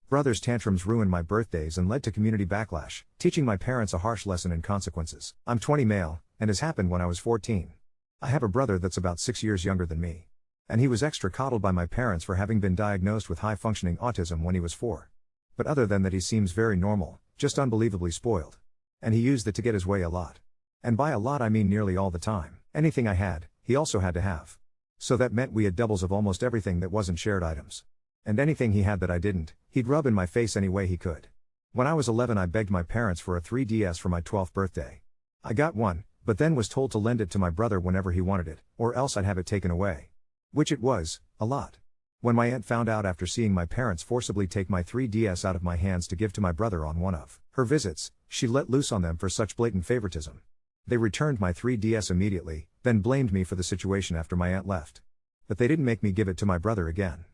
Brother's tantrums ruined my birthdays and led to community backlash, teaching my parents a harsh lesson in consequences. I'm 20 male, and has happened when I was 14. I have a brother that's about 6 years younger than me. And he was extra coddled by my parents for having been diagnosed with high-functioning autism when he was 4. But other than that, he seems very normal, just unbelievably spoiled. And he used it to get his way a lot. And by a lot I mean nearly all the time. Anything I had, he also had to have. So that meant we had doubles of almost everything that wasn't shared items. And anything he had that I didn't, he'd rub in my face any way he could. When I was 11 I begged my parents for a 3DS for my 12th birthday. I got one, but then was told to lend it to my brother whenever he wanted it, or else I'd have it taken away. Which it was, a lot. When my aunt found out after seeing my parents forcibly take my 3DS out of my hands to give to my brother on one of her visits, she let loose on them for such blatant favoritism. They returned my 3DS immediately, then blamed me for the situation after my aunt left. But they didn't make me give it to my brother again.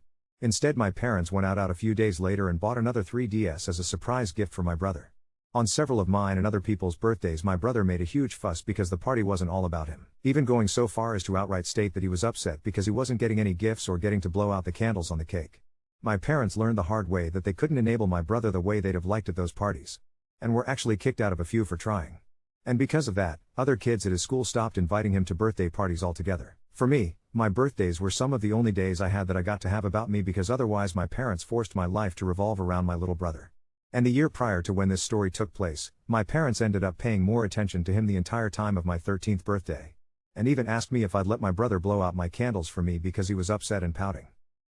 Instead, my parents went out a few days later and bought another 3DS as a surprise gift for my brother. On several of mine and other people's birthdays my brother made a huge fuss because the party wasn't all about him, even going so far as to outright state that he was upset because he wasn't getting any gifts or getting to blow out the candles on the cake. My parents learned the hard way that they couldn't enable my brother the way they'd have liked at those parties. And were actually kicked out of a few for trying. And because of that, other kids at his school stopped inviting him to birthday parties altogether. For me, my birthdays were some of the only days I had that I got to have about me because otherwise my parents forced my life to revolve around my little brother. And the year prior to when this story took place, my parents ended up paying more attention to him the entire time of my 13th birthday. And even asked me if I'd let my brother blow out my candles for me because he was upset and pouting.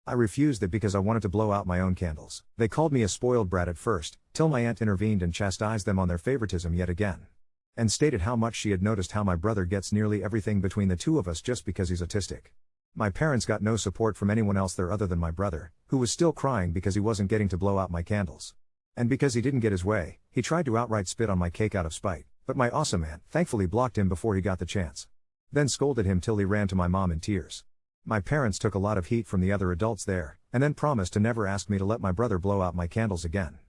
I refused it because I wanted to blow out my own candles. They called me a spoiled brat at first, till my aunt intervened and chastised them on their favoritism yet again. And stated how much she had noticed how my brother gets nearly everything between the two of us just because he's autistic. My parents got no support from anyone else there other than my brother, who was still crying because he wasn't getting to blow out my candles. And because he didn't get his way, he tried to outright spit on my cake out of spite, but my awesome aunt thankfully blocked him before he got the chance. Then scolded him till he ran to my mom in tears. My parents took a lot of heat from the other adults there, and then promised to never ask me to let my brother blow out my candles again.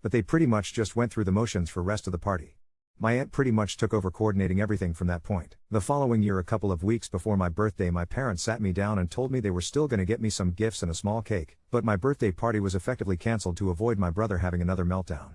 But they pretty much just went through the motions for rest of the party. My aunt pretty much took over coordinating everything from that point. The following year, a couple of weeks before my birthday, my parents sat me down and told me they were still going to get me some gifts and a small cake, but my birthday party was effectively cancelled to avoid my brother having another meltdown.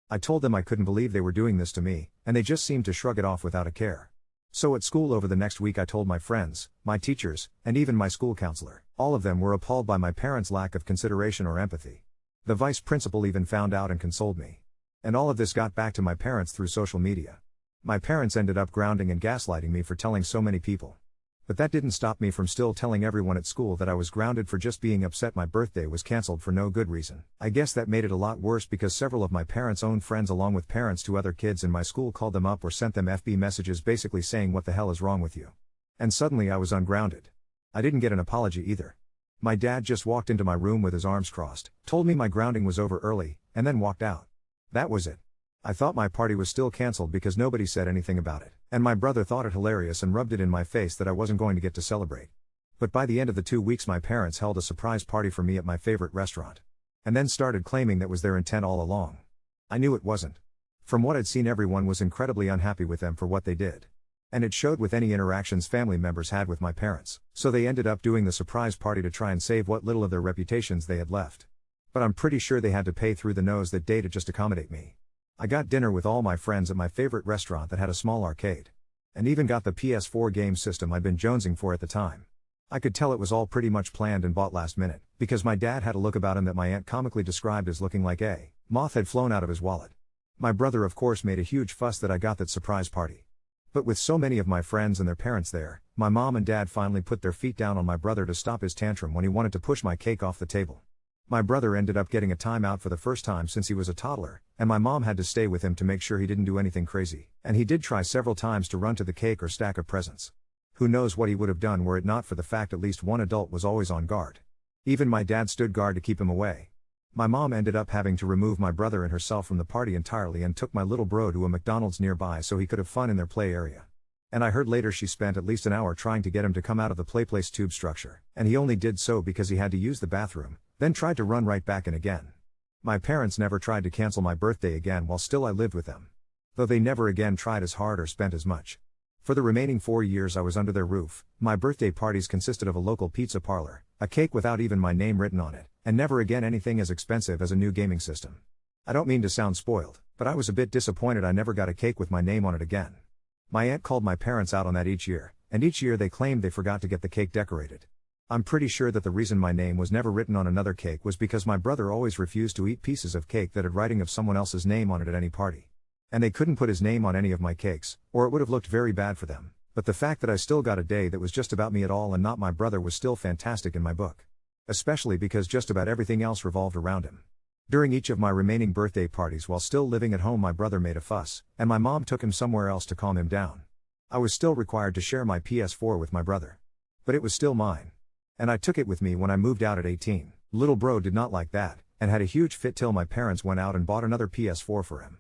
I told them I couldn't believe they were doing this to me, and they just seemed to shrug it off without a care. So at school over the next week I told my friends, my teachers, and even my school counselor. All of them were appalled by my parents' lack of consideration or empathy. The vice principal even found out and consoled me. And all of this got back to my parents through social media. My parents ended up grounding and gaslighting me for telling so many people. But that didn't stop me from still telling everyone at school that I was grounded for just being upset my birthday was cancelled for no good reason. I guess that made it a lot worse because several of my parents' own friends along with parents to other kids in my school called them up or sent them FB messages basically saying what the hell is wrong with you. And suddenly I was ungrounded. I didn't get an apology either. My dad just walked into my room with his arms crossed, told me my grounding was over early, and then walked out. That was it. I thought my party was still cancelled because nobody said anything about it, and my brother thought it hilarious and rubbed it in my face that I wasn't going to get to celebrate. But by the end of the 2 weeks my parents held a surprise party for me at my favorite restaurant. And then started claiming that was their intent all along. I knew it wasn't. From what I'd seen, everyone was incredibly unhappy with them for what they did. And it showed with any interactions family members had with my parents, so they ended up doing the surprise party to try and save what little of their reputations they had left. But I'm pretty sure they had to pay through the nose that day to just accommodate me. I got dinner with all my friends at my favorite restaurant that had a small arcade. And even got the PS4 game system I'd been jonesing for at the time. I could tell it was all pretty much planned and bought last minute, because my dad had a look about him that my aunt comically described as looking like a moth had flown out of his wallet. My brother of course made a huge fuss that I got that surprise party. But with so many of my friends and their parents there, my mom and dad finally put their feet down on my brother to stop his tantrum when he wanted to push my cake off the table. My brother ended up getting a timeout for the first time since he was a toddler, and my mom had to stay with him to make sure he didn't do anything crazy, and he did try several times to run to the cake or stack of presents. Who knows what he would have done were it not for the fact at least one adult was always on guard. Even my dad stood guard to keep him away. My mom ended up having to remove my brother and herself from the party entirely and took my little bro to a McDonald's nearby so he could have fun in their play area. And I heard later she spent at least an hour trying to get him to come out of the playplace tube structure, and he only did so because he had to use the bathroom, then tried to run right back in again. My parents never tried to cancel my birthday again while still I lived with them. Though they never again tried as hard or spent as much. For the remaining 4 years I was under their roof, my birthday parties consisted of a local pizza parlor, a cake without even my name written on it, and never again anything as expensive as a new gaming system. I don't mean to sound spoiled, but I was a bit disappointed I never got a cake with my name on it again. My aunt called my parents out on that each year, and each year they claimed they forgot to get the cake decorated. I'm pretty sure that the reason my name was never written on another cake was because my brother always refused to eat pieces of cake that had writing of someone else's name on it at any party. And they couldn't put his name on any of my cakes, or it would have looked very bad for them. But the fact that I still got a day that was just about me at all and not my brother was still fantastic in my book. Especially because just about everything else revolved around him. During each of my remaining birthday parties while still living at home, my brother made a fuss, and my mom took him somewhere else to calm him down. I was still required to share my PS4 with my brother. But it was still mine. And I took it with me when I moved out at 18. Little bro did not like that, and had a huge fit till my parents went out and bought another PS4 for him.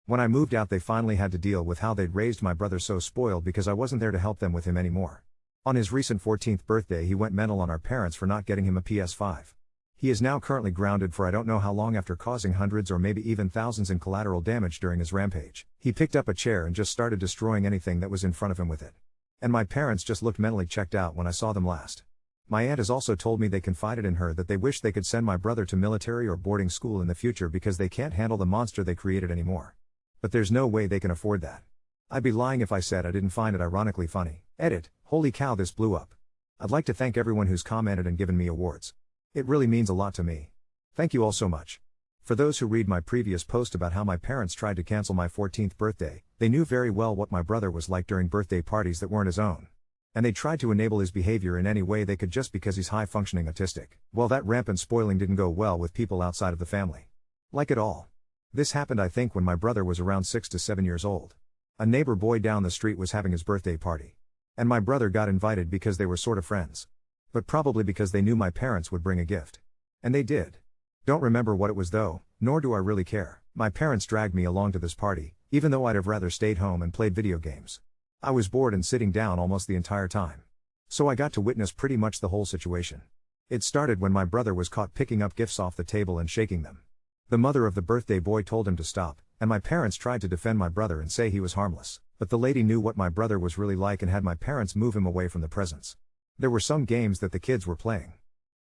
When I moved out, they finally had to deal with how they'd raised my brother so spoiled because I wasn't there to help them with him anymore. On his recent 14th birthday, he went mental on our parents for not getting him a PS5. He is now currently grounded for I don't know how long after causing hundreds or maybe even thousands in collateral damage during his rampage. He picked up a chair and just started destroying anything that was in front of him with it. And my parents just looked mentally checked out when I saw them last. My aunt has also told me they confided in her that they wish they could send my brother to military or boarding school in the future because they can't handle the monster they created anymore. But there's no way they can afford that. I'd be lying if I said I didn't find it ironically funny. Edit, holy cow, this blew up. I'd like to thank everyone who's commented and given me awards. It really means a lot to me. Thank you all so much. For those who read my previous post about how my parents tried to cancel my 14th birthday, they knew very well what my brother was like during birthday parties that weren't his own. And they tried to enable his behavior in any way they could just because he's high-functioning autistic. Well, that rampant spoiling didn't go well with people outside of the family. Like it all. This happened I think when my brother was around 6 to 7 years old. A neighbor boy down the street was having his birthday party. And my brother got invited because they were sort of friends. But probably because they knew my parents would bring a gift. And they did. Don't remember what it was though, nor do I really care. My parents dragged me along to this party, even though I'd have rather stayed home and played video games. I was bored and sitting down almost the entire time. So I got to witness pretty much the whole situation. It started when my brother was caught picking up gifts off the table and shaking them. The mother of the birthday boy told him to stop, and my parents tried to defend my brother and say he was harmless. But the lady knew what my brother was really like and had my parents move him away from the presents. There were some games that the kids were playing.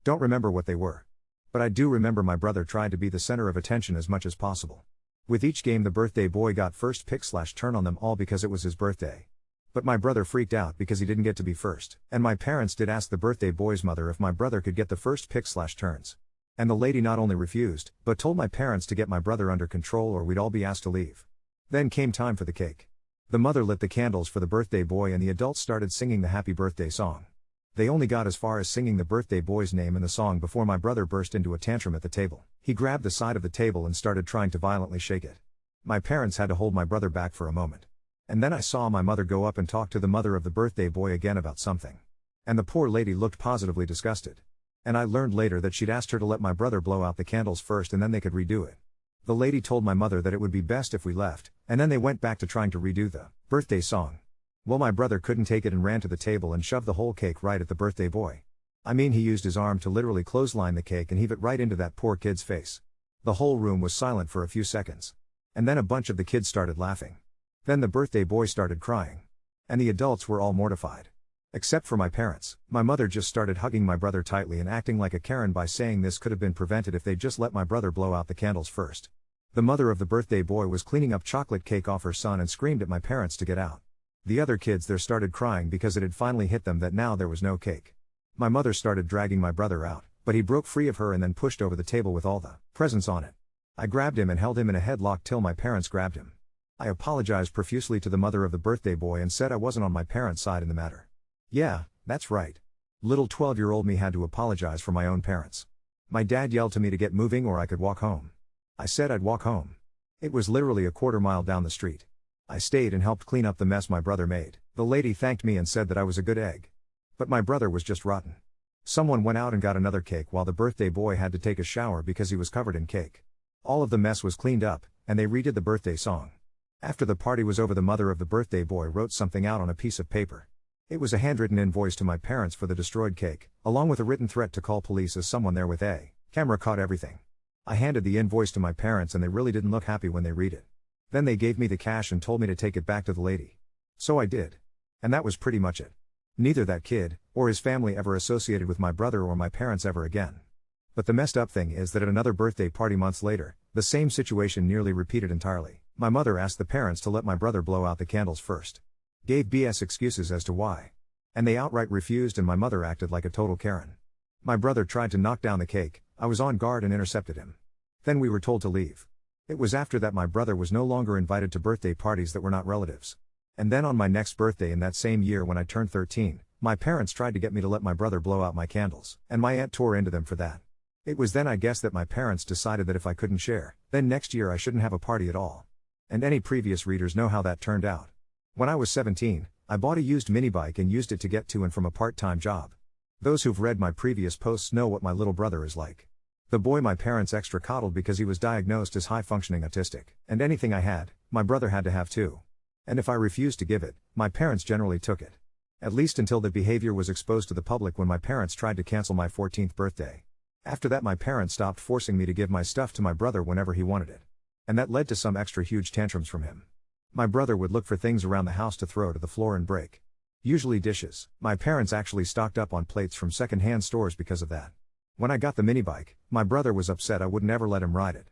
Don't remember what they were. But I do remember my brother tried to be the center of attention as much as possible. With each game the birthday boy got first pick/turn on them all because it was his birthday. But my brother freaked out because he didn't get to be first, and my parents did ask the birthday boy's mother if my brother could get the first pick/turns. And the lady not only refused, but told my parents to get my brother under control or we'd all be asked to leave. Then came time for the cake. The mother lit the candles for the birthday boy and the adults started singing the happy birthday song. They only got as far as singing the birthday boy's name in the song before my brother burst into a tantrum at the table. He grabbed the side of the table and started trying to violently shake it. My parents had to hold my brother back for a moment. And then I saw my mother go up and talk to the mother of the birthday boy again about something. And the poor lady looked positively disgusted. And I learned later that she'd asked her to let my brother blow out the candles first and then they could redo it. The lady told my mother that it would be best if we left, and then they went back to trying to redo the birthday song. Well, my brother couldn't take it and ran to the table and shoved the whole cake right at the birthday boy. I mean, he used his arm to literally clothesline the cake and heave it right into that poor kid's face. The whole room was silent for a few seconds. And then a bunch of the kids started laughing. Then the birthday boy started crying. And the adults were all mortified. Except for my parents. My mother just started hugging my brother tightly and acting like a Karen by saying this could have been prevented if they'd just let my brother blow out the candles first. The mother of the birthday boy was cleaning up chocolate cake off her son and screamed at my parents to get out. The other kids there started crying because it had finally hit them that now there was no cake. My mother started dragging my brother out, but he broke free of her and then pushed over the table with all the presents on it. I grabbed him and held him in a headlock till my parents grabbed him. I apologized profusely to the mother of the birthday boy and said I wasn't on my parents' side in the matter. Yeah, that's right. Little 12-year-old me had to apologize for my own parents. My dad yelled to me to get moving or I could walk home. I said I'd walk home. It was literally a quarter mile down the street. I stayed and helped clean up the mess my brother made. The lady thanked me and said that I was a good egg. But my brother was just rotten. Someone went out and got another cake while the birthday boy had to take a shower because he was covered in cake. All of the mess was cleaned up, and they redid the birthday song. After the party was over, the mother of the birthday boy wrote something out on a piece of paper. It was a handwritten invoice to my parents for the destroyed cake, along with a written threat to call police as someone there with a camera caught everything. I handed the invoice to my parents and they really didn't look happy when they read it. Then they gave me the cash and told me to take it back to the lady. So I did. And that was pretty much it. Neither that kid, or his family ever associated with my brother or my parents ever again. But the messed up thing is that at another birthday party months later, the same situation nearly repeated entirely. My mother asked the parents to let my brother blow out the candles first. Gave BS excuses as to why. And they outright refused, and my mother acted like a total Karen. My brother tried to knock down the cake. I was on guard and intercepted him. Then we were told to leave. It was after that my brother was no longer invited to birthday parties that were not relatives. And then on my next birthday in that same year when I turned 13, my parents tried to get me to let my brother blow out my candles, and my aunt tore into them for that. It was then I guess that my parents decided that if I couldn't share, then next year I shouldn't have a party at all. And any previous readers know how that turned out. When I was 17, I bought a used minibike and used it to get to and from a part-time job. Those who've read my previous posts know what my little brother is like. The boy my parents extra coddled because he was diagnosed as high-functioning autistic, and anything I had, my brother had to have too. And if I refused to give it, my parents generally took it. At least until the behavior was exposed to the public when my parents tried to cancel my 14th birthday. After that my parents stopped forcing me to give my stuff to my brother whenever he wanted it. And that led to some extra huge tantrums from him. My brother would look for things around the house to throw to the floor and break. Usually dishes. My parents actually stocked up on plates from second-hand stores because of that. When I got the minibike, my brother was upset I wouldn't ever let him ride it.